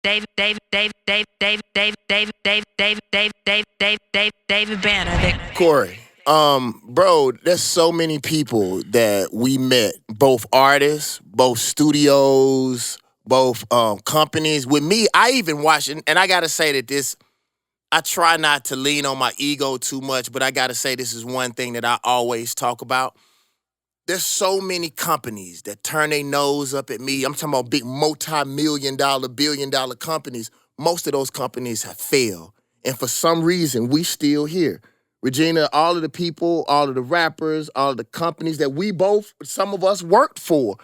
David Banner. Corey, bro, there's so many people that we met, both artists, both studios, both companies. With me, I even watched, and I gotta say that this, I try not to lean on my ego too much, but I gotta say this is one thing that I always talk about. There's so many companies that turn their nose up at me. I'm talking about big multi-million dollar, billion-dollar companies. Most of those companies have failed. And for some reason, we still here. Regina, all of the people, all of the rappers, all of the companies that we both, some of us worked for,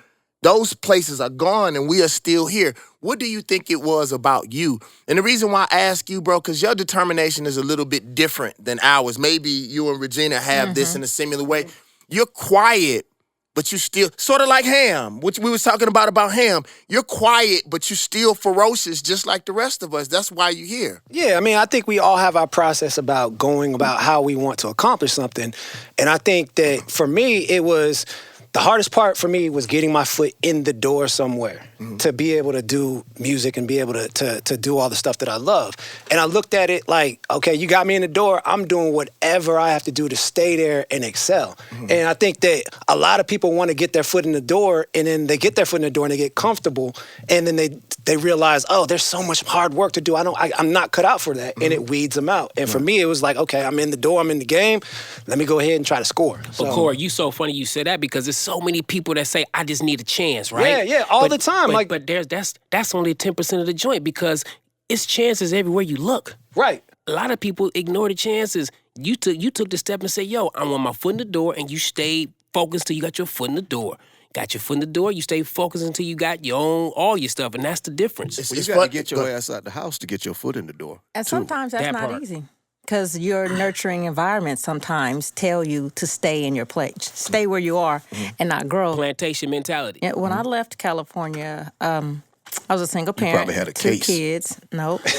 those places are gone and we are still here. What do you think it was about you? And the reason why I ask you, bro, because your determination is a little bit different than ours. Maybe you and Regina have this in a similar way. You're quiet, but you still, sort of like Ham, which we was talking about Ham. You're quiet, but you're still ferocious, just like the rest of us. That's why you're here. Yeah, I mean, I think we all have our process about going about how we want to accomplish something. And I think that for me, it was, the hardest part for me was getting my foot in the door somewhere to be able to do music and be able to do all the stuff that I love. And I looked at it like, okay, you got me in the door. I'm doing whatever I have to do to stay there and excel. And I think that a lot of people want to get their foot in the door, and then they get their foot in the door and they get comfortable, and then they realize, oh, there's so much hard work to do. I'm not cut out for that, and it weeds them out. And for me, it was like, okay, I'm in the door, I'm in the game. Let me go ahead and try to score. But Corey, you so funny you said that because there's so many people that say, I just need a chance, right? Yeah, all the time. But that's only 10% of the joint because it's chances everywhere you look. Right. A lot of people ignore the chances. You took the step and said, yo, I want my foot in the door, and you stayed focused till you got your foot in the door. Got your foot in the door, you stay focused until you got all your stuff, and that's the difference. Well, you got to get your ass out the house to get your foot in the door. And too. sometimes that's That not part. easy. Because your nurturing environment sometimes tell you to stay in your place, stay where you are and not grow. Plantation mentality. Yeah, when I left California, I was a single parent. probably had a 2 case. kids. Nope. I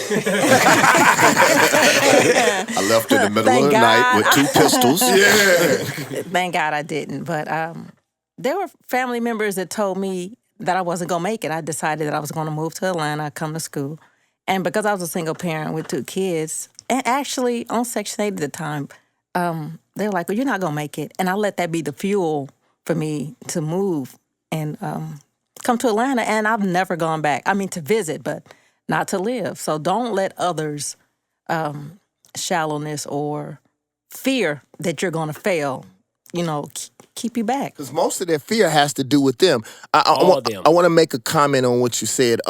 left in the middle Thank of the night with 2 pistols. Thank God I didn't. But there were family members that told me that I wasn't going to make it. I decided that I was going to move to Atlanta, come to school. And because I was a single parent with 2 kids, and actually on Section 8 at the time, they were like, well, you're not going to make it. And I let that be the fuel for me to move and come to Atlanta. And I've never gone back. I mean, to visit, but not to live. So don't let others' shallowness or fear that you're going to fail, keep you back. Because most of their fear has to do with them. I want to make a comment on what you said.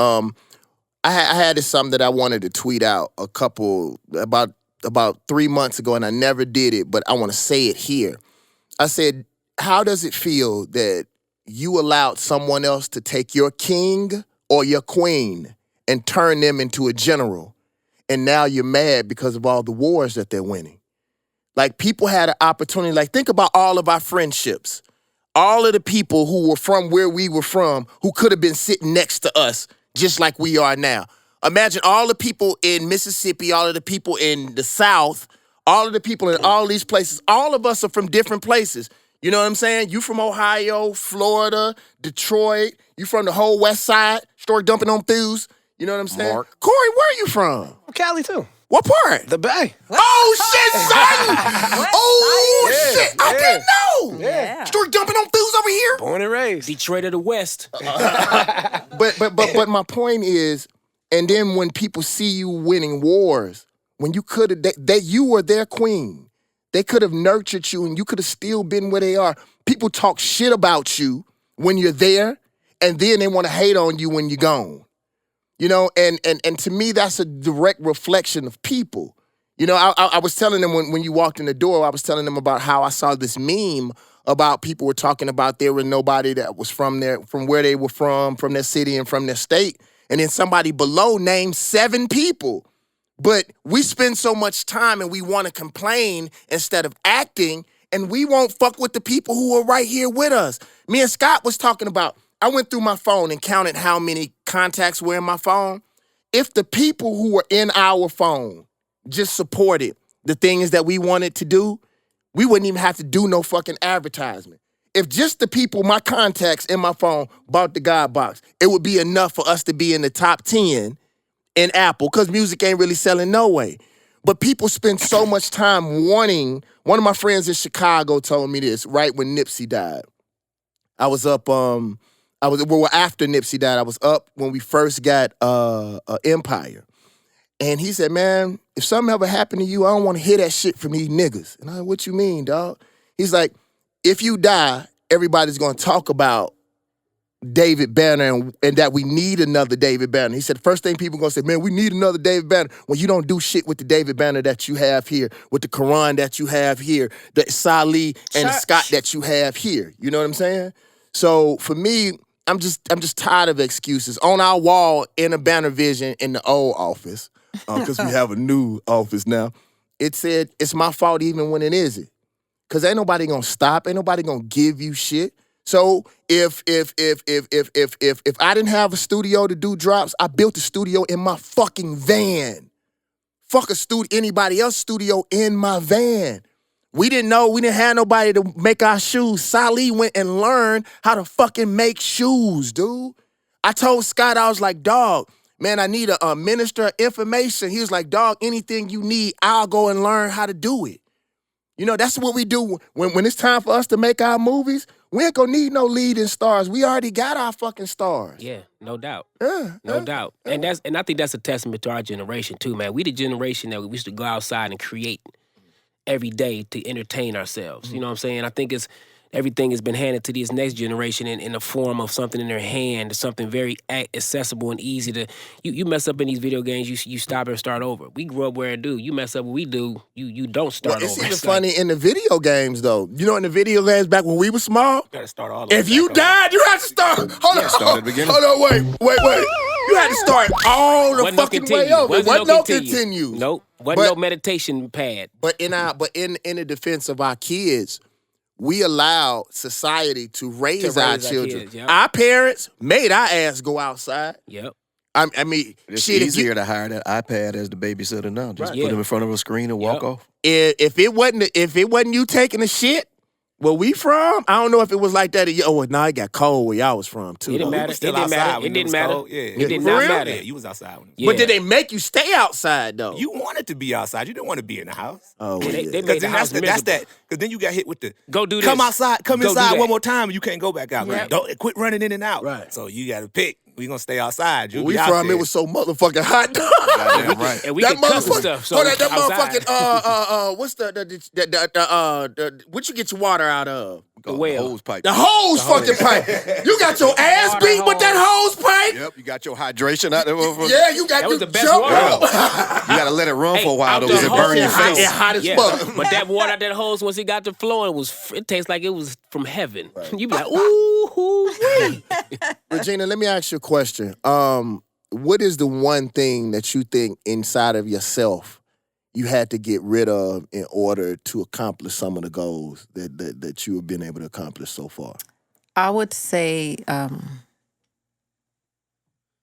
I had this something that I wanted to tweet out about 3 months ago, and I never did it, but I want to say it here. I said, how does it feel that you allowed someone else to take your king or your queen and turn them into a general, and now you're mad because of all the wars that they're winning? Like, people had an opportunity. Like, think about all of our friendships. All of the people who were from where we were from who could have been sitting next to us just like we are now. Imagine all the people in Mississippi, all of the people in the South, all of the people in all these places. All of us are from different places. You know what I'm saying? You from Ohio, Florida, Detroit. You from the whole West Side, store dumping on fools. You know what I'm saying? Mark. Corey, where are you from? Cali, too. What part? The Bay. Oh, shit, son! Oh, shit! I didn't know! Yeah. Store dumping on fools over here? Born and raised. Detroit of the West. But my point is, and then when people see you winning wars, when you could have, that you were their queen, they could have nurtured you, and you could have still been where they are. People talk shit about you when you're there, and then they want to hate on you when you're gone. And to me, that's a direct reflection of people. I was telling them when you walked in the door, I was telling them about how I saw this meme about people were talking about there was nobody that was from where they were from their city and from their state. And then somebody below named 7 people. But we spend so much time and we want to complain instead of acting, and we won't fuck with the people who are right here with us. Me and Scott was talking about, I went through my phone and counted how many contacts were in my phone. If the people who were in our phone just supported the things that we wanted to do, we wouldn't even have to do no fucking advertisement. If just the people, my contacts in my phone, bought the God box, it would be enough for us to be in the top 10 in Apple because music ain't really selling no way. But people spend so much time wanting. One of my friends in Chicago told me this right when Nipsey died. I was up. Well, after Nipsey died, I was up when we first got Empire, and he said, "Man, if something ever happened to you, I don't want to hear that shit from these niggas." And I, what you mean, dog? He's like, if you die, everybody's gonna talk about David Banner and that we need another David Banner. He said the first thing people gonna say, man, we need another David Banner when you don't do shit with the David Banner that you have here, with the Quran that you have here, the Salih and the Scott that you have here. You know what I'm saying? So for me, I'm just tired of excuses. On our wall in a banner vision in the old office, because we have a new office now, it said it's my fault even when it isn't. Cause ain't nobody gonna stop, ain't nobody gonna give you shit. So if I didn't have a studio to do drops, I built a studio in my fucking van. Fuck anybody else's studio in my van. We didn't have nobody to make our shoes. Salih went and learned how to fucking make shoes, dude. I told Scott, I was like, dog, man, I need a minister of information. He was like, dog, anything you need, I'll go and learn how to do it. You know, that's what we do when it's time for us to make our movies. We ain't gonna need no leading stars. We already got our fucking stars. Yeah, no doubt. No doubt. And I think that's a testament to our generation too, man. We the generation that we used to go outside and create every day to entertain ourselves. You know what I'm saying? I think everything has been handed to this next generation in the form of something in their hand, something very accessible and easy to. You mess up in these video games, you stop and start over. We grew up where it do. You mess up what we do, you don't start it's over. It's even funny in the video games though. You know, in the video games back when we were small, you gotta start all over. If you died, you had to start. Hold on, start at the beginning. Hold on, wait. You had to start all the fucking way over. Wasn't no continue. Nope. Wasn't no meditation pad. But in the defense of our kids, we allowed society to raise our children. Kids, yep. Our parents made our ass go outside. Yep. I mean, it's shit, easier to hire that iPad as the babysitter now. Just Right. put him in front of a screen and walk off. If it wasn't you taking a shit, where we from, I don't know if it was like that. Now it got cold where y'all was from too. It didn't matter. It didn't matter. It didn't matter. It did For not real? matter. Yeah, you was outside. But did they make you stay outside though? You wanted to be outside. You didn't want to be in the house. Oh, They yeah. made Because the house that's that. Because then you got hit with the Go do come this. outside, come Go do inside that. one more time, and you can't go back out. Yeah. Don't quit running in and out. Right. So you got to pick. We gonna stay outside. You'll Where we be out from, there. it was so motherfucking hot. Goddamn right. And we That could cuss and motherfucker, stuff. So hold on, that outside. motherfucking what's the what you get your water out of? The well. Hose pipe. The hose fucking pipe. You got your ass Water beat with that hose pipe? Yep, you got your hydration out there. Yeah, you got That was to the best jump water. up. You got to let it run for a while, out though, the because it hose, burn your it's face. It's hot as Yeah. fuck. But that water out that hose, once it got to flowing, it tastes like it was from heaven. You be like, ooh, wee. Regina, let me ask you a question. What is the one thing that you think inside of yourself you had to get rid of in order to accomplish some of the goals that you have been able to accomplish so far? I would say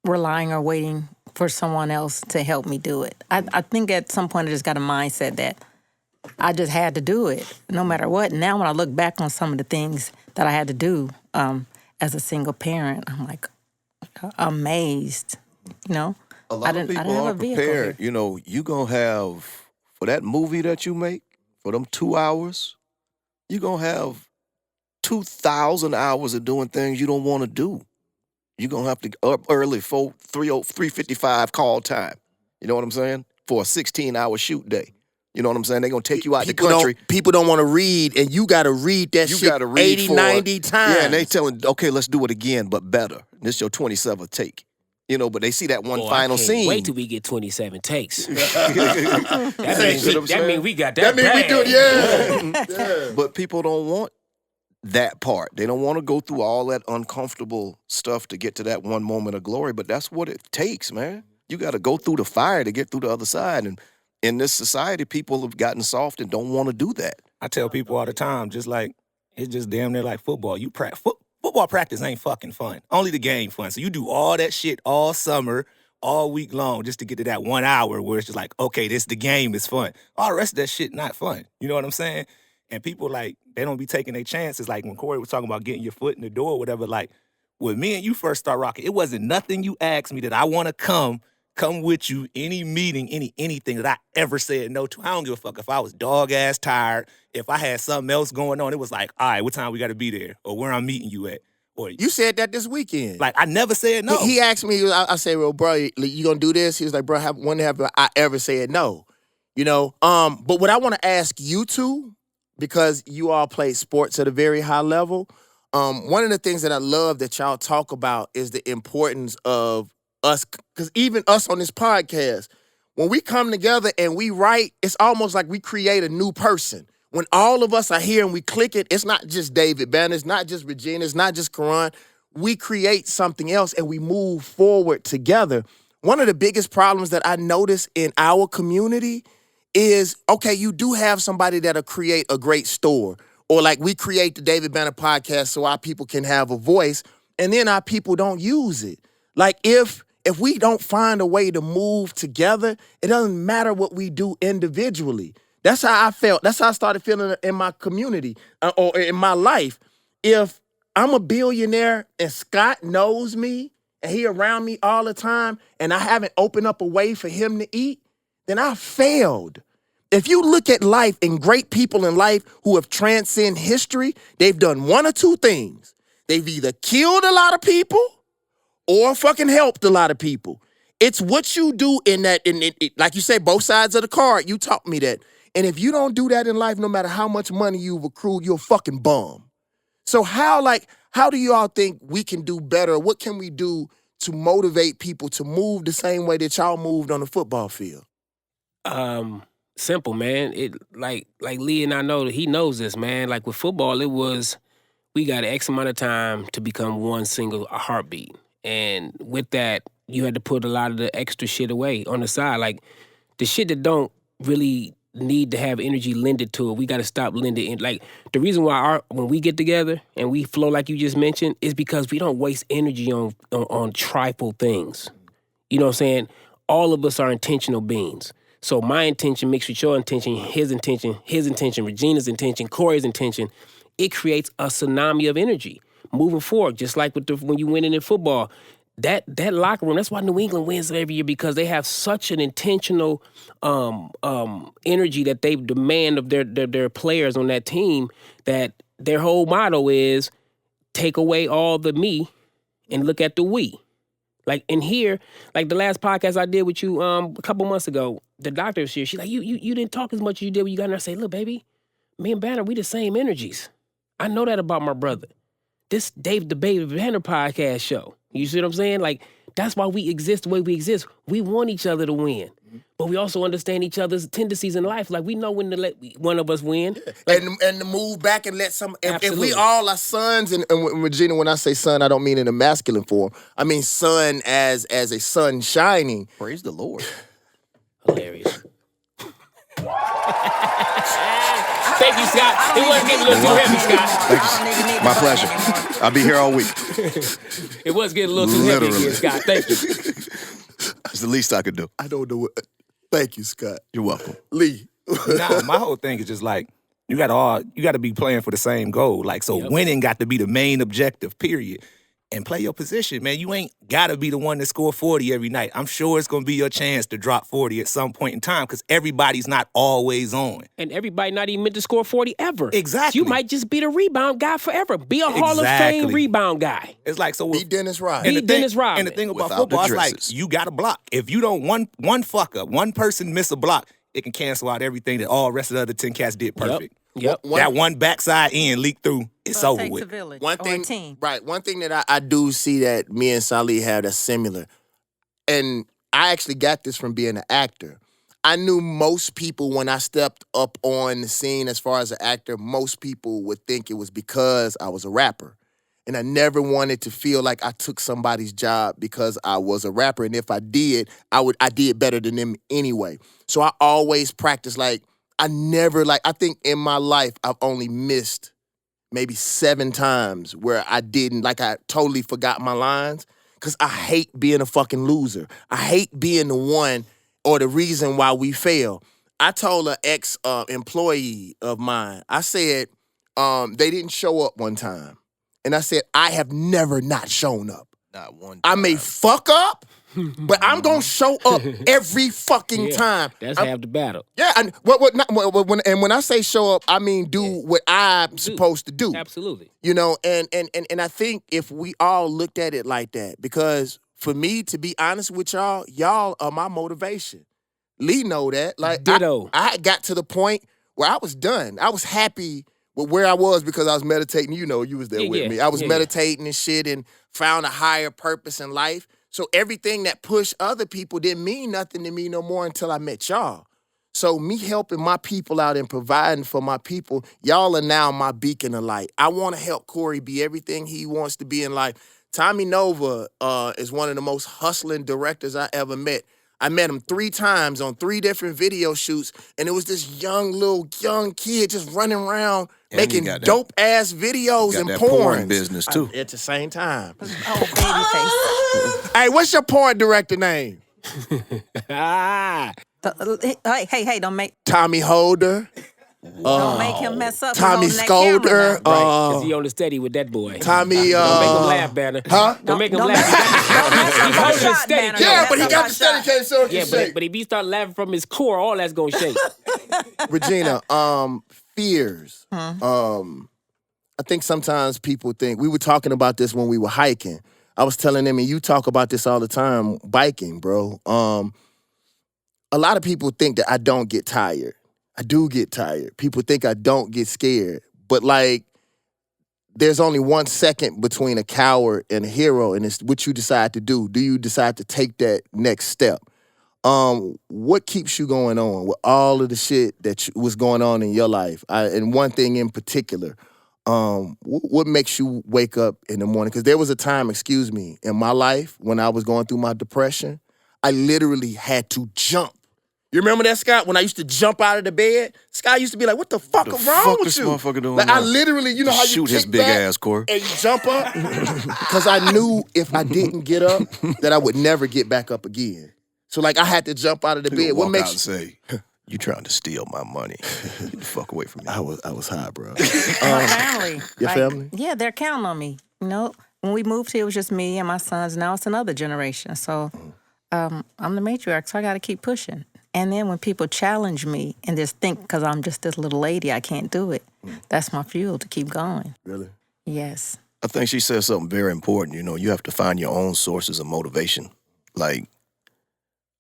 relying or waiting for someone else to help me do it. I think at some point I just got a mindset that I just had to do it no matter what. Now when I look back on some of the things that I had to do as a single parent, I'm like amazed, you know? A lot of people aren't prepared. You know, you going to have, for that movie that you make, for them 2 hours, you're going to have 2,000 hours of doing things you don't want to do. You're going to have to up early for 3:55 call time. You know what I'm saying? For a 16-hour shoot day. You know what I'm saying? They're going to take you out the country. People don't want to read, and you got to read that You shit got to read 80, 90 times. Yeah, and they telling, okay, let's do it again, but better. This your 27th take. You know, but they see that one final scene. Wait till we get 27 takes. That that means we got that. That means we do it, yeah. But people don't want that part. They don't want to go through all that uncomfortable stuff to get to that one moment of glory, but that's what it takes, man. You got to go through the fire to get through the other side. And in this society, people have gotten soft and don't want to do that. I tell people all the time, just like it's just damn near like football. You football practice ain't fucking fun. Only the game fun. So you do all that shit all summer, all week long, just to get to that 1 hour where it's just like, okay, the game is fun. All the rest of that shit not fun. You know what I'm saying? And people like they don't be taking their chances. Like when Corey was talking about getting your foot in the door or whatever. Like when me and you first start rocking, it wasn't nothing you asked me that I want to come come with you any meeting, anything that I ever said no to. I don't give a fuck if I was dog ass tired. If I had something else going on, it was like, all right, what time we got to be there, or where I'm meeting you at. Or You said that this weekend. like I never said no. He asked me, I said, well, bro, you gonna do this? He was like, bro, when have I ever said no? You know? But what I want to ask you two, because you all play sports at a very high level, one of the things that I love that y'all talk about is the importance of us, because even us on this podcast, when we come together and we write, it's almost like we create a new person. When all of us are here and we click it, it's not just David Banner, it's not just Regina, it's not just Karan. We create something else and we move forward together. One of the biggest problems that I notice in our community is, okay, you do have somebody that'll create a great store, or like we create the David Banner podcast so our people can have a voice, and then our people don't use it. Like if we don't find a way to move together, it doesn't matter what we do individually. That's how I felt. That's how I started feeling in my community or in my life. If I'm a billionaire and Scott knows me and he around me all the time and I haven't opened up a way for him to eat, then I failed. If you look at life and great people in life who have transcended history, they've done one or two things. They've either killed a lot of people or fucking helped a lot of people. It's what you do in that, like you say, both sides of the card. You taught me that. And if you don't do that in life, no matter how much money you've accrued, you're a fucking bum. So how do you all think we can do better? What can we do to motivate people to move the same way that y'all moved on the football field? Simple, man. It like Lee and I know that he knows this, man. Like with football, it was we got X amount of time to become one single heartbeat. And with that, you had to put a lot of the extra shit away on the side. Like the shit that don't really need to have energy lended to it, we got to stop lending in. Like the reason why when we get together and we flow like you just mentioned is because we don't waste energy on trifle things. You know what I'm saying? All of us are intentional beings. So my intention mixed with your intention, his intention, Regina's intention, Corey's intention, it creates a tsunami of energy moving forward. Just like with when you win in football, that locker room. That's why New England wins every year, because they have such an intentional energy that they demand of their players on that team, that their whole motto is take away all the me and look at the we. Like in here, like the last podcast I did with you a couple months ago, the doctor was here. She's like, you didn't talk as much as you did when you got in there. I say, look, baby, me and Banner, we the same energies. I know that about my brother. This the Baby Banner podcast show. You see what I'm saying? Like, that's why we exist the way we exist. We want each other to win. But we also understand each other's tendencies in life. Like, we know when to let one of us win. Like, and to move back and let some... If Absolutely. we all are sons, and Regina, when I say son, I don't mean in a masculine form. I mean son as a sun shining. Praise the Lord. Hilarious. Thank you, Scott. It was getting a little too heavy, Scott. Thank you. My pleasure. I'll be here all week. It was getting a little too heavy Literally. again, Scott. Thank you. That's the least I could do. I don't know what... Thank you, Scott. You're welcome. Lee. Nah, my whole thing is just like, you got to be playing for the same goal. Like, so winning got to be the main objective, period. And play your position, man. You ain't got to be the one that score 40 every night. I'm sure it's going to be your chance to drop 40 at some point in time, because everybody's not always on. And everybody not even meant to score 40 ever. Exactly. You might just be the rebound guy forever. Be a Hall of Fame rebound guy. It's like, so Be Dennis Rodman. And the Be thing- Dennis Rodman. And the thing about Without football, the it's like, dresses. you got to block. If you don't, one fuck up, one person miss a block, it can cancel out everything that all rest of the other 10 cats did perfect. Yep. That one backside end leaked through, it's So it over takes with. a village One or thing, a team. right? One thing that I do see that me and Salih have that's similar, and I actually got this from being an actor. I knew most people when I stepped up on the scene as far as an actor, most people would think it was because I was a rapper. And I never wanted to feel like I took somebody's job because I was a rapper. And if I did, I did better than them anyway. So I always practiced I think in my life I've only missed maybe 7 times where I I totally forgot my lines, because I hate being a fucking loser. I hate being the one or the reason why we fail. I told an ex-employee of mine, I said, they didn't show up one time. And I said, I have never not shown up. Not one time. I may fuck up, but I'm gonna show up every fucking time. That's half the battle. Yeah, and when I say show up, I mean do what I'm supposed to do. Absolutely. You know, and I think if we all looked at it like that, because for me, to be honest with y'all are my motivation. Lee know that. Like Ditto. I got to the point where I was done. I was happy with where I was because I was meditating. You know, you was there with me. I was meditating and shit and found a higher purpose in life. So everything that pushed other people didn't mean nothing to me no more until I met y'all. So me helping my people out and providing for my people, y'all are now my beacon of light. I want to help Corey be everything he wants to be in life. Tommy Nova is one of the most hustling directors I ever met. I met him 3 times on 3 different video shoots, and it was this young kid just running around making dope-ass videos and porn business, too. At the same time. Oh, baby face. Hey, what's your porn director name? Hey, don't make Tommy Holder. don't make him mess up. Tommy He's holding that camera Scolder. now. Because he on the steady with that boy. Tommy. Don't make him laugh, Banner. Huh? Don't make him Don't laugh. He's holding the steady Banner. cam. Yeah, but he That's got my the steady shot. case so it can Yeah, shake. but if he start laughing from his core, all that's gonna shake. Regina, fears. I think sometimes people think, we were talking about this when we were hiking. I was telling them, and you talk about this all the time, biking, bro. A lot of people think that I don't get tired. I do get tired. People think I don't get scared. But like, there's only 1 second between a coward and a hero, and it's what you decide to do. Do you decide to take that next step? What keeps you going on with all of the shit that was going on in your life? And one thing in particular, what makes you wake up in the morning? Because there was a time, in my life when I was going through my depression, I literally had to jump. You remember that, Scott? When I used to jump out of the bed, Scott used to be like, "What the fuck is wrong with this you?" motherfucker doing Like now? I literally, you know how you shoot his kick big back ass, Corey. and you jump up, because I knew if I didn't get up, that I would never get back up again. So like I had to jump out of the bed. What Walk makes out and say, "You trying to steal my money? Get the fuck away from me." I was high, bro. My family. Your family? Yeah, they're counting on me. You know, when we moved here, it was just me and my sons. Now it's another generation. So I'm the matriarch, so I got to keep pushing. And then when people challenge me and just think because I'm just this little lady, I can't do it, that's my fuel to keep going. Really? Yes. I think she said something very important. You know, you have to find your own sources of motivation. Like,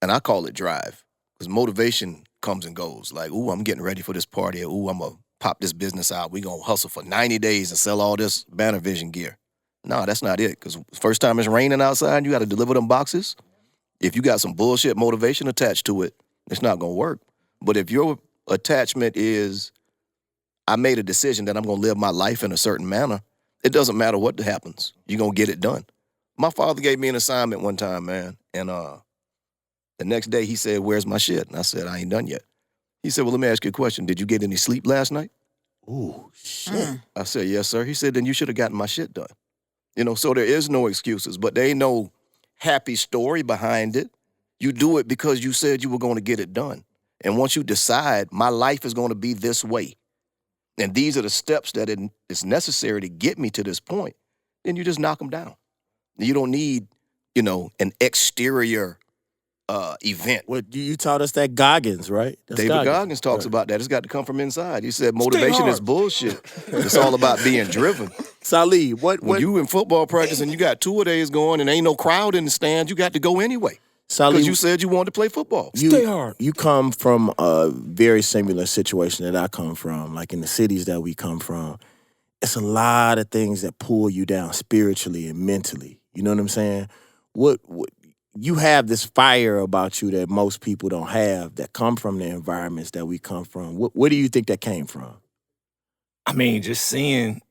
and I call it drive, because motivation comes and goes. Like, ooh, I'm getting ready for this party. Ooh, I'm going to pop this business out. We going to hustle for 90 days and sell all this Banner Vision gear. No, that's not it. Because first time it's raining outside, you got to deliver them boxes. If you got some bullshit motivation attached to it, it's not going to work. But if your attachment is, I made a decision that I'm going to live my life in a certain manner, it doesn't matter what happens. You're going to get it done. My father gave me an assignment one time, man. And the next day he said, "Where's my shit?" And I said, "I ain't done yet." He said, "Well, let me ask you a question. Did you get any sleep last night?" Ooh, shit. I said, "Yes, sir." He said, "Then you should have gotten my shit done." You know, so there is no excuses, but there ain't no happy story behind it. You do it because you said you were going to get it done. And once you decide, my life is going to be this way, and these are the steps that it's necessary to get me to this point, then you just knock them down. You don't need, you know, an exterior event. Well, you taught us that Goggins, right? That's David Goggins talks about that. It's got to come from inside. He said motivation is bullshit. It's all about being driven. Salih, what When you in football practice and you got 2 days going and ain't no crowd in the stands, you got to go anyway. Salih, Because you said you wanted to play football. Stay hard. You come from a very similar situation that I come from, like in the cities that we come from. It's a lot of things that pull you down spiritually and mentally. You know what I'm saying? What you have this fire about you that most people don't have, that come from the environments that we come from. Where do you think that came from? I mean, just seeing,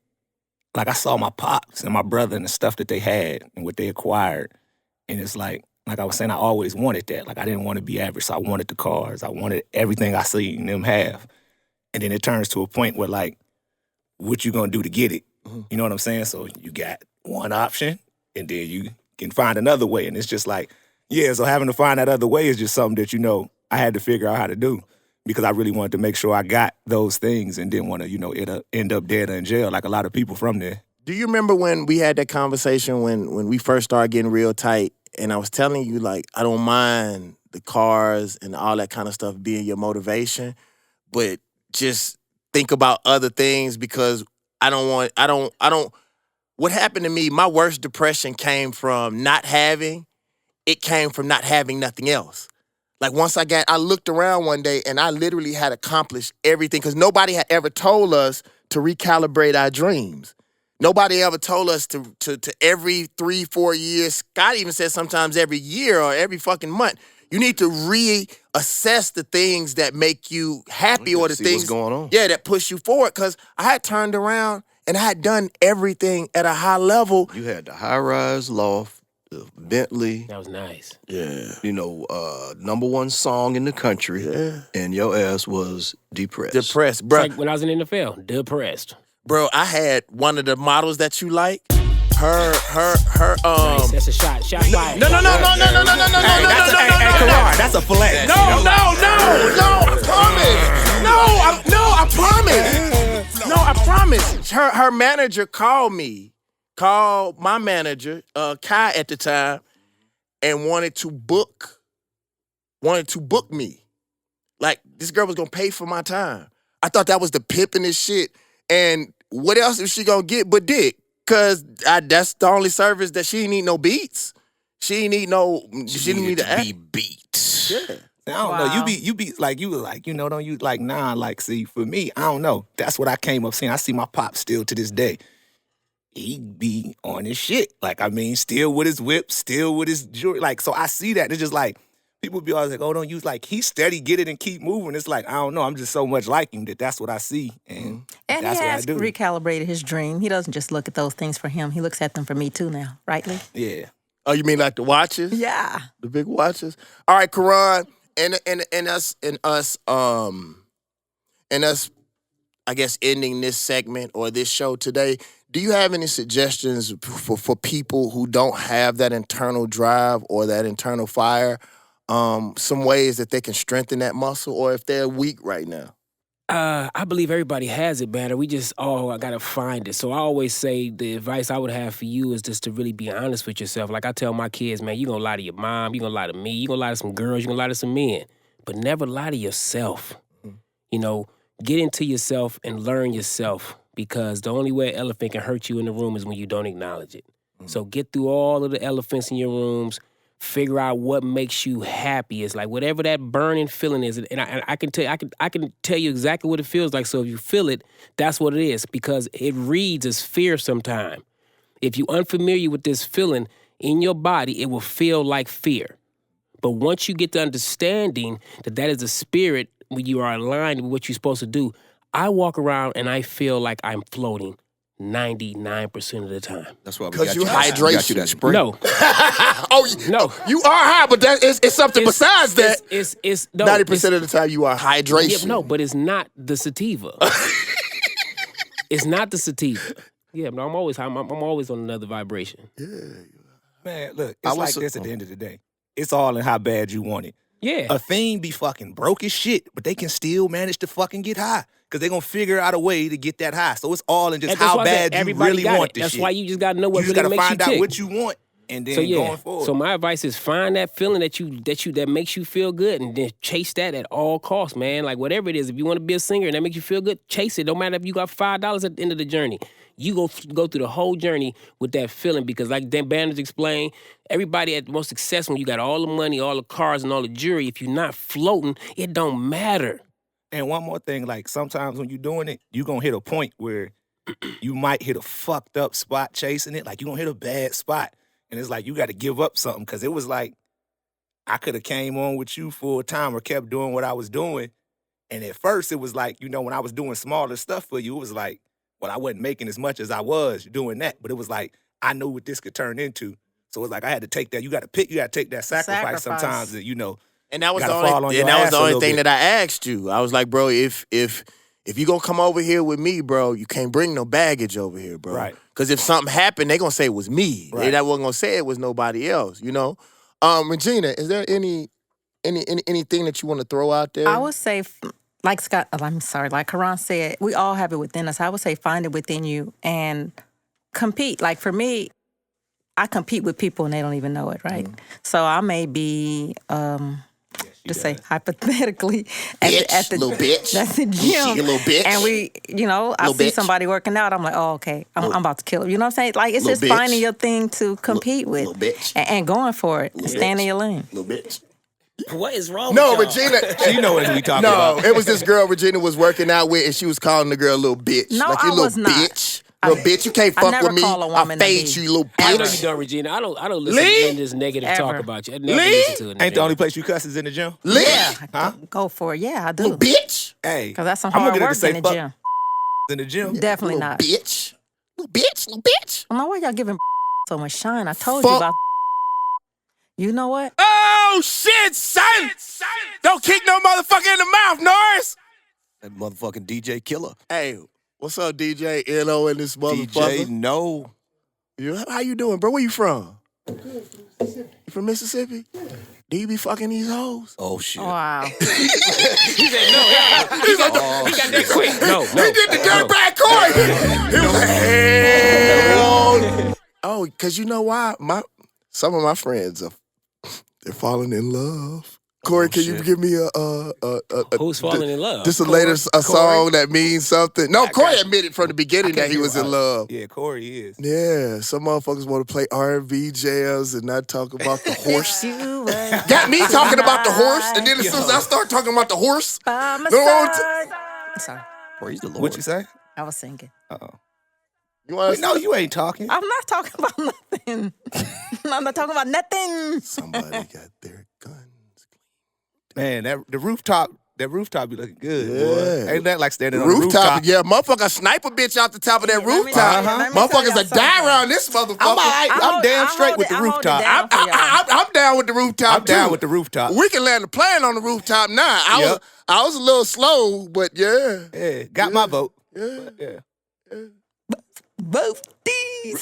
like I saw my pops and my brother and the stuff that they had and what they acquired. And it's like I was saying, I always wanted that. Like I didn't want to be average, so I wanted the cars. I wanted everything I seen them have. And then it turns to a point where like, what you gonna do to get it? Mm-hmm. You know what I'm saying? So you got one option and then you can find another way. And it's just like, yeah, so having to find that other way is just something that, you know, I had to figure out how to do, because I really wanted to make sure I got those things and didn't want to, you know, end up dead or in jail like a lot of people from there. Do you remember when we had that conversation when we first started getting real tight and I was telling you, like, I don't mind the cars and all that kind of stuff being your motivation, but just think about other things because what happened to me, my worst depression came from not having nothing else. Like once I looked around one day and I literally had accomplished everything because nobody had ever told us to recalibrate our dreams. Nobody ever told us to every 3-4 years. Scott even said sometimes every year or every fucking month. You need to reassess the things that make you happy or the things what's going on. Yeah, that push you forward. Because I had turned around and I had done everything at a high level. You had the high-rise loft, the Bentley. That was nice. Yeah. You know, #1 song in the country. Yeah. And your ass was depressed. Depressed, bro. Like when I was in the NFL, depressed. Bro, I had one of the models that you like. Her. Nice. That's a shot. Shot fired. No. That's a flex. No, I promise. No, I promise. Her manager called my manager, Kai at the time, and wanted to book me. Like, this girl was gonna pay for my time. I thought that was the pimpin'est shit. And what else is she gonna get but dick? Cause that's the only service that she didn't need no beats. She didn't need to be beat. Yeah. I don't know. You be like you were like, don't you like like see for me, I don't know. That's what I came up saying. I see my pop still to this day. He be on his shit. Like, I mean, still with his whip, still with his jewelry. Like, so I see that. It's just like people be always like, oh, don't use like he steady get it and keep moving. It's like, I don't know. I'm just so much like him that's what I see. And And that's he what I has do. recalibrated his dream. He doesn't just look at those things for him. He looks at them for me too now, right, Lee? Yeah. Oh, you mean like the watches? Yeah. The big watches? All right, Karan, and us, I guess, ending this segment or this show today, do you have any suggestions for people who don't have that internal drive or that internal fire? Some ways that they can strengthen that muscle, or if they're weak right now? I believe everybody has it, man. We just I gotta find it. So I always say the advice I would have for you is just to really be honest with yourself. Like I tell my kids, man, you gonna lie to your mom, you gonna lie to me, you gonna lie to some girls, you gonna lie to some men, but never lie to yourself. Get into yourself and learn yourself, because the only way an elephant can hurt you in the room is when you don't acknowledge it. So get through all of the elephants in your rooms. Figure out what makes you happy. It's like whatever that burning feeling is, and I can tell you exactly what it feels like. So if you feel it, that's what it is, because it reads as fear sometimes. If you're unfamiliar with this feeling in your body, it will feel like fear. But once you get the understanding that is a spirit, when you are aligned with what you're supposed to do, I walk around and I feel like I'm floating 99% of the time. That's why we 'Cause got you you hydration. that spray. No. No. You are high, but it's something besides that. It's 90% of the time you are hydration. Yeah, no, but it's not the sativa. It's not the sativa. Yeah, no, I'm always on another vibration. Man, look, it's like this at the end of the day. It's all in how bad you want it. Yeah. A fiend be fucking broke as shit, but they can still manage to fucking get high. Because they're going to figure out a way to get that high. So it's all in just And that's how why I said bad you everybody really got want it. this That's shit. why you just got to know what You just really got to makes find you out tick. what you want and then going forward. So my advice is find that feeling that makes you feel good, and then chase that at all costs, man. Like whatever it is, if you want to be a singer and that makes you feel good, chase it. No matter if you got $5 at the end of the journey. You go through the whole journey with that feeling, because like Dan Banders explained, everybody at the most successful, you got all the money, all the cars, and all the jewelry. If you're not floating, it don't matter. And one more thing, like sometimes when you're doing it, you're going to hit a point where you might hit a fucked up spot chasing it. Like you're going to hit a bad spot. And it's like you got to give up something, because it was like I could have came on with you full time or kept doing what I was doing. And at first it was like, when I was doing smaller stuff for you, it was like, well, I wasn't making as much as I was doing that. But it was like, I knew what this could turn into. So it was like, I had to take that. You got to take that sacrifice sometimes that, And that was gotta the fall on only, your and that was ass the a only little thing bit. that I asked you. I was like, bro, if you gonna come over here with me, bro, you can't bring no baggage over here, bro. Right. Because if something happened, they gonna say it was me. Right. They wasn't gonna say it was nobody else. Regina, is there anything that you want to throw out there? I would say, like Karan said, we all have it within us. I would say find it within you and compete. Like for me, I compete with people and they don't even know it, right? So I may be, just say hypothetically, at the little bitch. That's the gym. You little bitch. And we, I Little see bitch. somebody working out. I'm like, oh, okay, I'm about to kill her. You know what I'm saying? Like, it's Little just finding bitch. your thing to compete with, little bitch. And going for it, and staying in your lane. Little bitch. What is wrong No, with y'all? Regina. She know what we talking No, about. it was this girl Regina was working out with, and she was calling the girl a little bitch. No, like, you I little was not. bitch. Little bitch, you can't I fuck never with me. call a I'll woman a fade bitch. you, little I know bitch. you don't, Regina. I don't listen Lee? to this negative Ever. talk about you. I never Lee? listen to it. Ain't the only place you cuss is in the gym? Lee? Yeah, go for it. Yeah, I do. Little bitch. Hey, Because that's some I'm gonna hard get her to work say in the fuck gym. in the gym. Definitely Little not. bitch. Little bitch. Little bitch. I don't know why y'all giving so much shine. I told you Fuck. about. You know what? Oh, shit, son. Don't kick no motherfucker in the mouth, Norris. That motherfucking DJ Killer. Hey, what's up, DJ N.O. and this DJ motherfucker? No. How you doing, bro? Where you from? You from Mississippi? Do you be fucking these hoes? Oh, shit. Wow. He said no. He's like, He got that quick. No. he did the dirtbag Corey. He was like, hell. Oh, because you know why? Some of my friends they're falling in love. Corey, can you shit. give me a Who's falling in love? just a song that means something? No, Corey admitted from the beginning I that can't he do was in it. love. Yeah, Corey is. Yeah, some motherfuckers want to play R&B jams and not talk about the horse. You were Got me talking about the horse, and then as soon as I start talking about the horse, by my Go on side. Sorry, Praise the Lord. What you say? I was singing. you want Wait, no, you ain't talking. I'm not talking about nothing. I'm not talking about nothing. somebody got their guns. Man, the rooftop be looking good, Yeah. boy. Ain't that like standing on the Rooftop, rooftop? yeah, motherfucker snipe a bitch out the top of that Let me rooftop. tell you- let me tell Motherfuckers y'all that die something. around this motherfucker. I'm all right. I'm damn straight with the I hold it rooftop. down for y'all. I'm down with the rooftop. I'm down too. with the rooftop. We can land a plane on the rooftop now. Yep. I was a little slow, but yeah. Yeah, got my vote. Yeah. Yeah. Both these.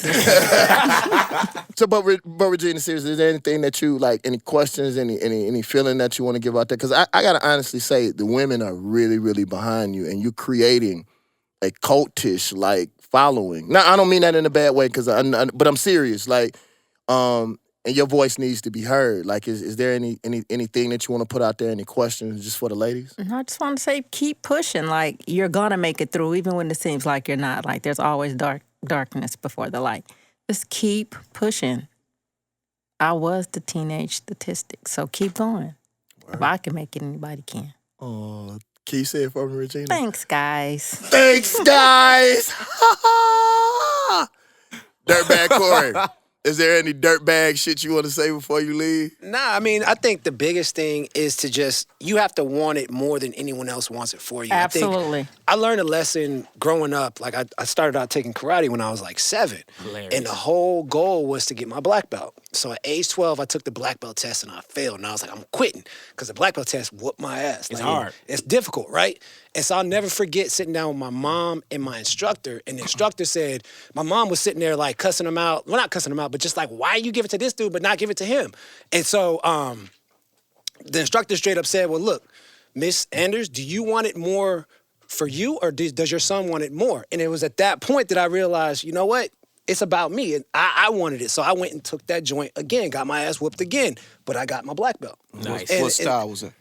So, but Regina, seriously, is there anything that you like? Any questions? Any feeling that you want to give out there? Because I gotta honestly say, the women are really, really behind you, and you're creating a cultish like following. Now, I don't mean that in a bad way, but I'm serious. Like, and your voice needs to be heard. Like, is there anything that you want to put out there? Any questions just for the ladies? I just want to say, keep pushing. Like, you're gonna make it through, even when it seems like you're not. Like, there's always darkness before the light. Just keep pushing. I was the teenage statistic, so keep going. If I can make it, anybody can. Oh, can you say it for me, Regina? Thanks, guys. Thanks, guys. Dirtbag Corey. Is there any dirtbag shit you want to say before you leave? Nah, I mean, I think the biggest thing is to just, you have to want it more than anyone else wants it for you. Absolutely. I learned a lesson growing up. Like, I started out taking karate when I was like 7. Hilarious. And the whole goal was to get my black belt. So at age 12, I took the black belt test and I failed. And I was like, I'm quitting. Because the black belt test whooped my ass. It's Like, hard. It's difficult, right? And so I'll never forget sitting down with my mom and my instructor. And the instructor said, my mom was sitting there like cussing him out. Well, not cussing him out, but just like, why you give it to this dude but not give it to him? And so the instructor straight up said, well, look, Miss Anders, do you want it more for you or does your son want it more? And it was at that point that I realized, you know what? It's about me. And I wanted it. So I went and took that joint again, got my ass whooped again, but I got my black belt. Nice. And- What style was that?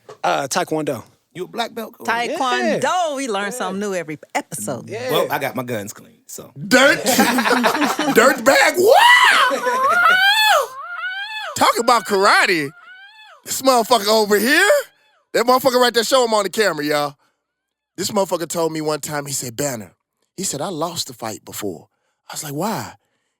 Taekwondo. You a black belt? Corey? Taekwondo. We learn something new every episode. Yeah. Well, I got my guns clean, so. Dirtbag. Wow. Talk about karate. This motherfucker over here. That motherfucker right there. Show him on the camera, y'all. This motherfucker told me one time, he said, Banner, he said, I lost the fight before. I was like, why?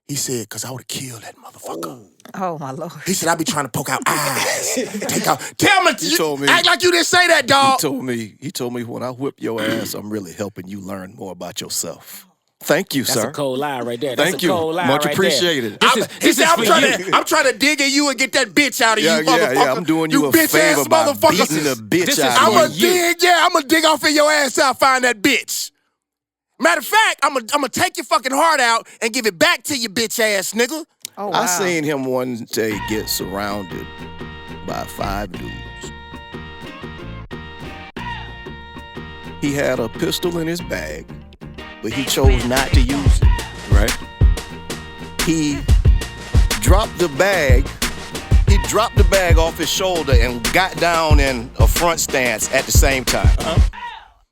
He said, because I would have killed that motherfucker. Oh, my Lord. He said, I be trying to poke out eyes. Take out. Tell me. He told me- Act like you didn't say that, dog. He told me when I whip your ass, I'm really helping you learn more about yourself. Thank you, That's sir. a cold lie right there. That's Thank a you. cold lie Much right appreciated. There. He said, for you. I'm trying to dig at you and get that bitch out of Yeah, you, yeah, motherfucker. yeah. I'm doing you a bitch favor ass by motherfucker. beating the bitch This is out for of I'm you. gonna dig off in your ass till I find that bitch. Matter of fact, I'm gonna take your fucking heart out and give it back to you, bitch ass nigga. Oh, wow. I seen him one day get surrounded by 5 dudes. He had a pistol in his bag, but he chose not to use it, right? He dropped the bag. He dropped the bag off his shoulder and got down in a front stance at the same time.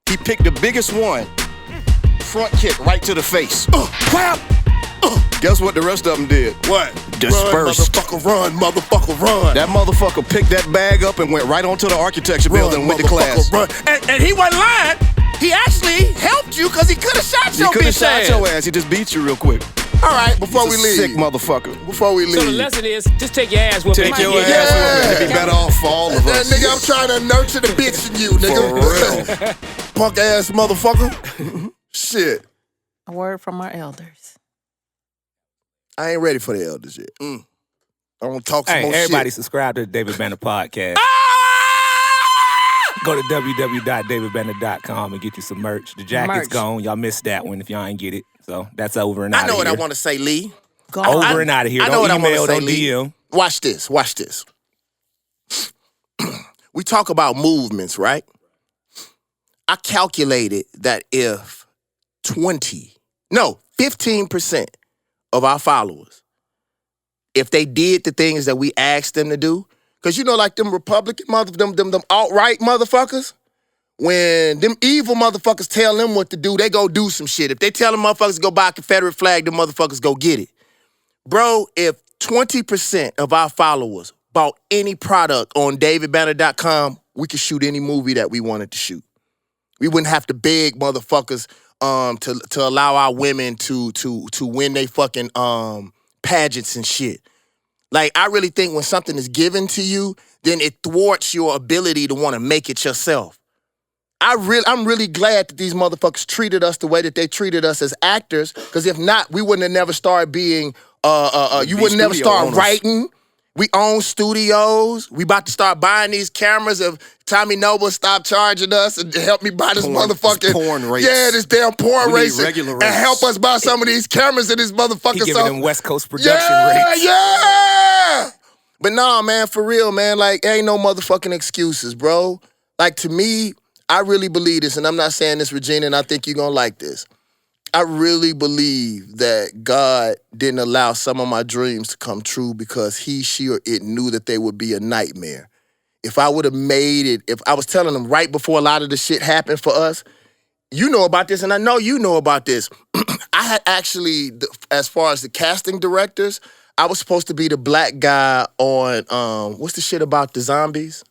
He picked the biggest one, front kick right to the face. Whap! Guess what the rest of them did? What? Dispersed. Run, motherfucker, run. That motherfucker picked that bag up and went right onto the architecture building and went to class. Run. And he wasn't lying. He actually helped you because he could have shot your bitch ass. He could have shot your ass. He just beat you real quick. All right, before we leave. Sick motherfucker. Before we leave. So the lesson is, just take your ass whooping. Take your ass whooping. It'd be better off for all of us. Nigga, I'm trying to nurture the bitch in you, nigga. For real. Punk ass motherfucker. Shit. A word from our elders. I ain't ready for the elders yet. I want to talk some more everybody shit. subscribe to the David Banner podcast. Go to www.davidbanner.com and get you some merch. The jacket's gone. Y'all missed that one if y'all ain't get it. So that's over and out of here. I know what I want to say, Lee. Over and out of here. I know what I want to say, don't Lee. DM. Watch this. We talk about movements, right? I calculated that if 15% of our followers, if they did the things that we asked them to do, because you know, like them Republican them alt-right motherfuckers, when them evil motherfuckers tell them what to do, they go do some shit. If they tell them motherfuckers to go buy a Confederate flag, them motherfuckers go get it. Bro, if 20% of our followers bought any product on davidbanner.com, we could shoot any movie that we wanted to shoot. We wouldn't have to beg motherfuckers to allow our women to win they fucking pageants and shit. Like, I really think when something is given to you, then it thwarts your ability to want to make it yourself. I'm really glad that these motherfuckers treated us the way that they treated us as actors, because if not, we wouldn't have never started being, you wouldn't never start writing. We own studios. We about to start buying these cameras. If Tommy Noble stopped charging us and help me buy this motherfucking porn rates. Yeah, this damn porn race. Regular and rates. help us buy some of these cameras and this motherfucker. He giving them West Coast production rates. Yeah. But nah, man, for real, man, like, ain't no motherfucking excuses, bro. Like, to me, I really believe this, and I'm not saying this, Regina, and I think you're gonna like this. I really believe that God didn't allow some of my dreams to come true because he, she, or it knew that they would be a nightmare. If I would have made it, if I was telling them right before a lot of the shit happened for us, you know about this, and I know you know about this. I had actually, as far as the casting directors, I was supposed to be the black guy on, what's the shit about the zombies?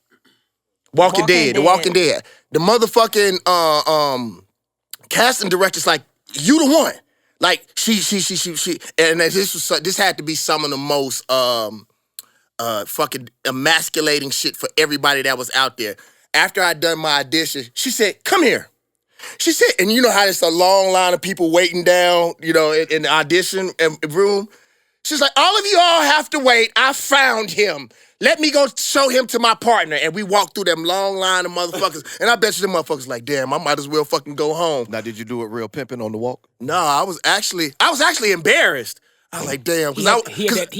Walking Dead. The Walking Dead. The motherfucking casting director's like, you the one. Like, she, and this had to be some of the most fucking emasculating shit for everybody that was out there. After I'd done my audition, she said, come here. She said, and you know how there's a long line of people waiting down, you know, in the audition room? She's like, all of you all have to wait. I found him. Let me go show him to my partner. And we walked through them long line of motherfuckers. And I bet you them motherfuckers like, damn, I might as well fucking go home. Now, did you do it real pimping on the walk? No, I was actually embarrassed. I was like, damn. He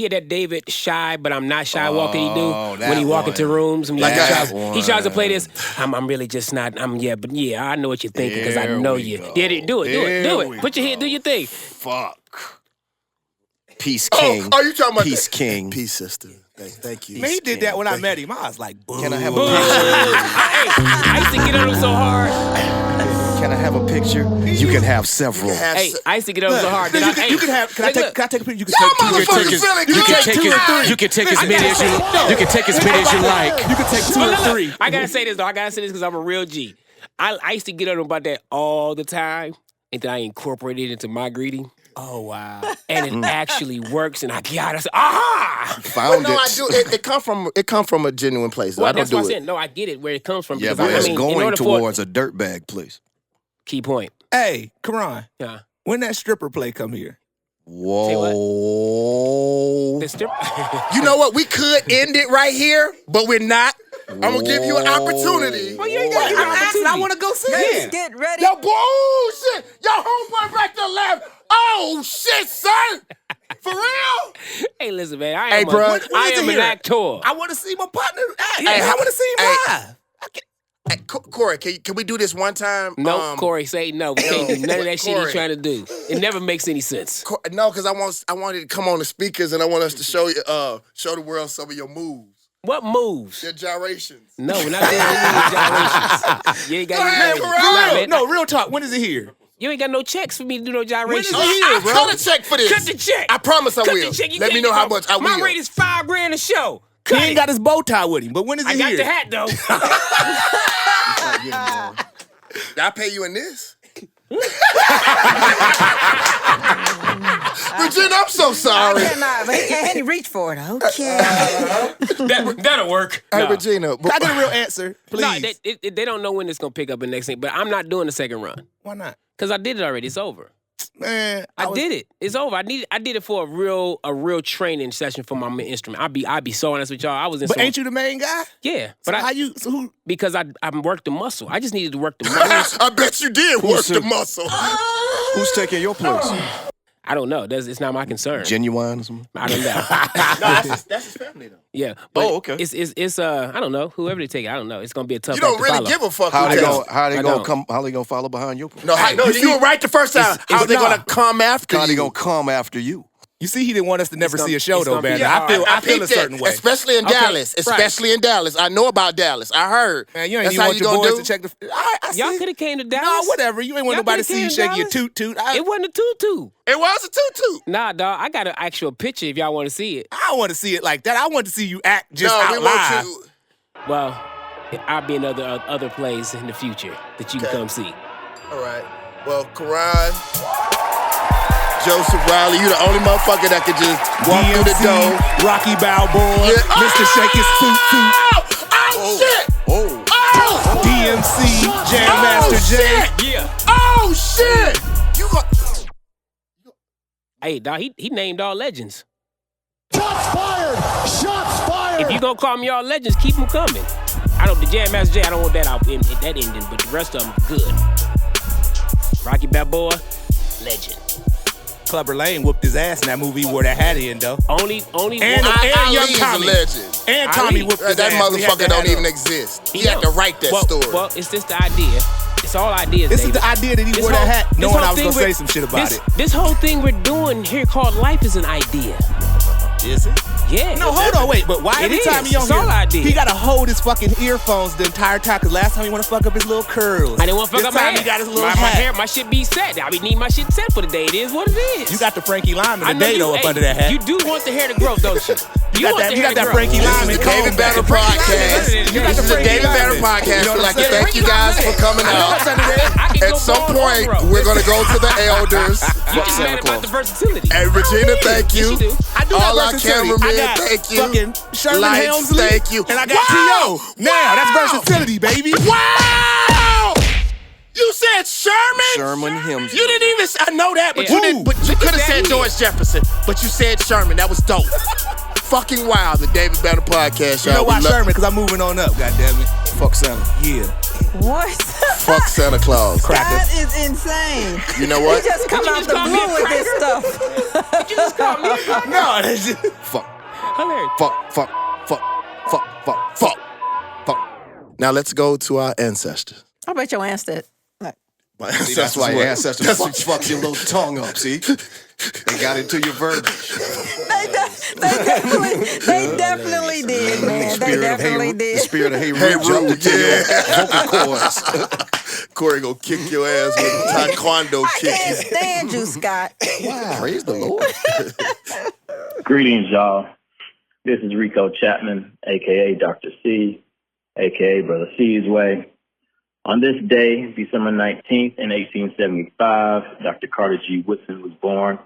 had that David shy, but I'm not shy walk that he do when he walk into rooms. And he tries to play this. I'm really just not. I know what you're thinking because I know you. Yeah, do it. Put your head, do your thing. Fuck. Peace King. Oh, you talking about Peace King. Peace, sister. Thank you. Man, he did that when I met him. I was like, boo. Can I have a picture? I used to get on him so hard. Can I have a picture? You can have several. Hey, I used to get on him so hard. Can I take a picture? You can take as many as you like. You can take 2 or 3. I gotta say this though. Because I'm a real G. I used to get on him about that all the time, and then I incorporated it into my greeting. Oh, wow. And it actually works, and I got it. Aha! Found I do. It come from a genuine place. Well, I don't that's do what I'm it. saying. No, I get it where it comes from. Yeah, because but it's in going order towards a dirtbag place. Key point. Hey, Karan. Yeah. When that stripper play come here? Whoa. The strip. You know what? We could end it right here, but we're not. I'm gonna give you an opportunity. Well, you ain't got to give me an opportunity. I want to go see it. Get ready. Yo, bullshit! Yo, homeboy back to the left. Oh shit, son! For real? Hey, listen, man. I am an actor. I want to see my partner. Hey, I want to see him live. Corey, can we do this one time? No, Corey, say no. We can't do none of that shit Corey. he's trying to do. It never makes any sense. No, because I wanted to come on the speakers and I want us to show the world some of your moves. What moves? Your gyrations. No, we're not doing any gyrations. You ain't got No, real talk. When is it here? You ain't got no checks for me to do no gyrations. When is it here, bro? Cut a check for this. Cut the check. I promise I Cut will. the check. Let me know how much I will. My rate is $5,000 a show. He ain't got his bow tie with him, but when is it I here? got the hat though. I pay you in this? Regina, I'm so sorry. I cannot, but he can't reach for it. Okay. That'll work. Hey, No. Regina, Can I get a real answer, please? No, they don't know when it's gonna pick up the next thing. But I'm not doing the second run Why not? because I did it already. It's over. Man, I did it. It's over. I did it for a real training session for my instrument. I'd be so honest with y'all. I was in. But ain't you the main guy? Yeah, So but who? because I worked the muscle. I just needed to work the muscle. I bet you did work the muscle. Who's taking your place? I don't know. It's not my concern. Genuine or something? I don't know. That's his family, though. Yeah. But okay. It's I don't know. Whoever they take it, I don't know. It's gonna be a tough. You don't act to really follow. give a fuck How who they takes it. How they gonna follow behind your place? No, you were right the first time. How they gonna come after How you? they gonna come after you? You see, he didn't want us to never gonna- see a show it's though, gonna be man. hard. I feel a peeped it, certain way. especially in Dallas. Especially in Dallas. I know about Dallas. I heard. Man, you ain't That's even how want you your gonna boys do? to check the. I Y'all see. could have came to No, Dallas. whatever. You ain't want Y'all nobody to coulda see you came to shake your Dallas. toot. It wasn't a tutu. It was a tutu. Nah, dog. I got an actual picture if y'all want to see it. I don't want to see it like that. I want to see you act just No, out we live. want you. Well, I'll be in other plays in the future that you can come see. All right. Well, Karan, Joseph Riley, you the only motherfucker that could just walk through the DMC, door. Rocky Balboa, Yeah. Mr. Shake His Toot Toot, Oh, shit! Oh. Oh! DMC, Jam Master J. Shit! Yeah. Oh, shit! You got... Hey, dog. He named all legends. Shots fired! Shots fired! If you gonna call me all legends, keep them coming. The Jam Master J. I don't want that out in that ending, but the rest of them good. Rocky Balboa, legend. Clubber Lane whooped his ass in that movie where that hat in though. Only. And Ali young is a Tommy. legend. And Tommy Ali. whooped his That ass. We had motherfucker that don't hat even on. exist. He had to write that well, story. Well, it's just the idea. It's all ideas. This is David. the idea that he This wore that whole- hat this knowing whole I was thing going to say we're- some shit about it. This whole thing we're doing here called life is an idea. Is it? Yeah. No, hold on, wait. But why It every time is. he on It's all here, idea. he got to hold his fucking earphones the entire time? Because last time he want to fuck up his little curls. I didn't want to fuck This up my time hair. he got his little my hat. hair, my shit be set. I need my shit set for the day. It is what it is. You got the Frankie Lyman I know today though up hey, under that hat. You do want the hair to grow, don't you? You got want that, the you hair got to that grow. Frankie Lyman This is the comb David back. Banner Frankie Lyman, podcast. you got This the is the Frankie David Banner Lyman. podcast. You know We'd what like I'm to saying? thank you guys for coming I know out. what's under there. I can At go some bald or point, grow. we're going to go to the elders. You just mad about the versatility. Hey, Regina, thank you. Yes, you do. I do All got our versatility. cameramen, I got thank you. fucking Sherman Lights, Helmsley. thank you. And I got Wow! T.O. Now, that's versatility, baby. Wow! You said Sherman? Sherman Hemsley. You didn't even. I know that, but Yeah. you didn't. But you Look could at have that said here. George Jefferson. But you said Sherman. That was dope. Fucking wild. The David Banner podcast, You y'all. know why We love- Sherman? Because I'm moving on up, goddammit. Fuck Santa. Yeah. What? Fuck Santa Claus. That is insane. You know what? You just come you out just the call me a blue with this stuff. You just called me a cracker. No, that's just... Fuck. Hilarious. Fuck. Now let's go to our ancestors. I bet your aunt said. My See, that's why your ancestors fuck your little tongue up, see? They got into your verbiage. They definitely did, man. They definitely The did. spirit of Hey Hey Rude jumped Rude, into your vocal cords. Corey gonna kick your ass with a taekwondo I kick. can't stand you, Scott. Praise the Lord. Greetings, y'all. This is Rico Chapman, a.k.a. Dr. C, a.k.a. Brother C's Way. On this day, December 19th, in 1875, Dr. Carter G. Woodson was born.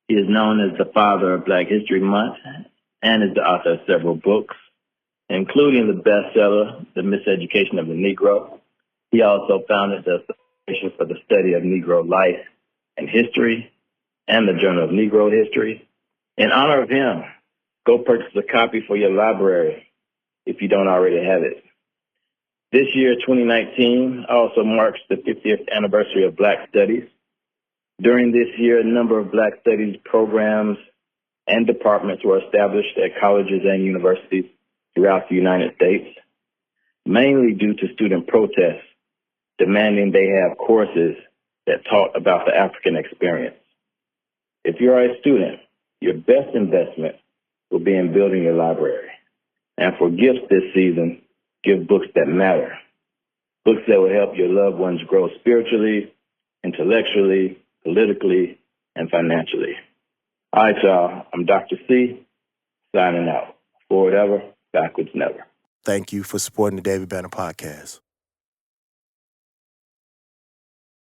He is known as the father of Black History Month and is the author of several books, including the bestseller, The Miseducation of the Negro. He also founded the Association for the Study of Negro Life and History and the Journal of Negro History. In honor of him, go purchase a copy for your library if you don't already have it. This year, 2019, also marks the 50th anniversary of Black Studies. During this year, a number of Black Studies programs and departments were established at colleges and universities throughout the United States. mainly due to student protests demanding they have courses that taught about the African experience. If you are a student, your best investment will be in building your library. And for gifts this season, give books that matter. Books that will help your loved ones grow spiritually, intellectually, politically, and financially. All right, y'all. I'm Dr. C, signing out. Forward ever, backwards never. Thank you for supporting the David Banner Podcast.